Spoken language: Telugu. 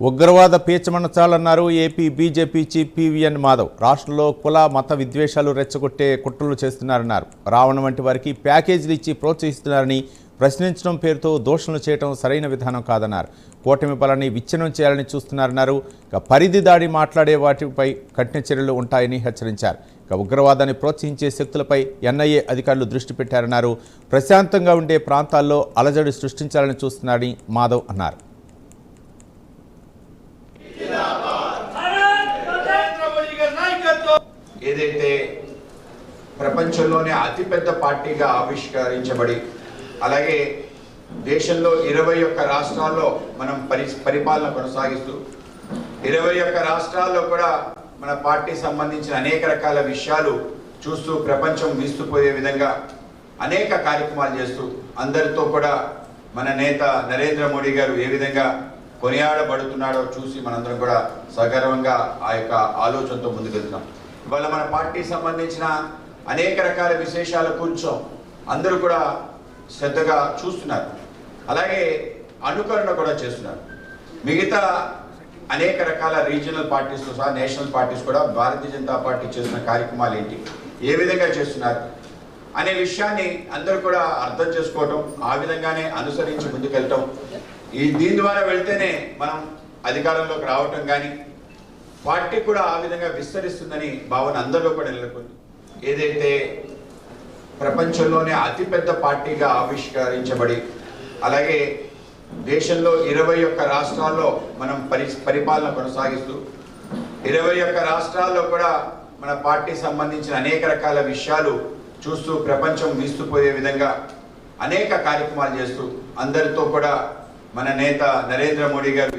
ఉగ్రవాద పీచమనచాలన్నారు AP BJP chief PVN Madhav. రాష్ట్రంలో కుల మత విద్వేషాలు రెచ్చగొట్టే కుట్రలు చేస్తున్నారన్నారు. రావణ వంటి వారికి ప్యాకేజీలు ఇచ్చి ప్రోత్సహిస్తున్నారని, ప్రశ్నించడం పేరుతో దోషణలు చేయడం సరైన విధానం కాదన్నారు. కూటమి బలాన్ని విచ్ఛిన్నం చేయాలని చూస్తున్నారన్నారు. పరిధి దాడి మాట్లాడే వాటిపై కఠిన చర్యలు ఉంటాయని హెచ్చరించారు. ఉగ్రవాదాన్ని ప్రోత్సహించే శక్తులపై ఎన్ఐఏ అధికారులు దృష్టి పెట్టారన్నారు. ప్రశాంతంగా ఉండే ప్రాంతాల్లో అలజడి సృష్టించాలని చూస్తున్నారని మాధవ్ అన్నారు. ఏదైతే ప్రపంచంలోనే అతిపెద్ద పార్టీగా ఆవిష్కరించబడి అలాగే దేశంలో 21 రాష్ట్రాల్లో మనం పరిపాలన కొనసాగిస్తూ 21 రాష్ట్రాల్లో కూడా మన పార్టీ సంబంధించిన అనేక రకాల విషయాలు చూస్తూ ప్రపంచం వీస్తుపోయే విధంగా అనేక కార్యక్రమాలు చేస్తూ అందరితో కూడా మన నేత నరేంద్ర మోడీ గారు ఏ విధంగా కొనియాడబడుతున్నాడో చూసి మనందరం కూడా సగర్వంగా ఆ యొక్క ఆలోచనతో ముందుకెళ్తున్నాం. ఇవాళ మన పార్టీ సంబంధించిన అనేక రకాల విశేషాల కూర్చోం అందరూ కూడా శ్రద్ధగా చూస్తున్నారు, అలాగే అనుకరణ కూడా చేస్తున్నారు. మిగతా అనేక రకాల రీజనల్ పార్టీస్తో సహా నేషనల్ పార్టీస్ కూడా భారతీయ జనతా పార్టీ చేస్తున్న కార్యక్రమాలు ఏంటి, ఏ విధంగా చేస్తున్నారు అనే విషయాన్ని అందరూ కూడా అర్థం చేసుకోవటం, ఆ విధంగానే అనుసరించి ముందుకెళ్ళటం, దీని ద్వారా వెళ్తేనే మనం అధికారంలోకి రావటం కానీ పార్టీ కూడా ఆ విధంగా విస్తరిస్తుందని భావన అందరిలో కూడా నెలకొంది. ఏదైతే ప్రపంచంలోనే అతిపెద్ద పార్టీగా ఆవిష్కరించబడి అలాగే దేశంలో 21 రాష్ట్రాల్లో మనం పరిపాలన కొనసాగిస్తూ 21 రాష్ట్రాల్లో కూడా మన పార్టీ సంబంధించిన అనేక రకాల విషయాలు చూస్తూ ప్రపంచం వీస్తుపోయే విధంగా అనేక కార్యక్రమాలు చేస్తూ అందరితో కూడా మన నేత నరేంద్ర మోడీ గారు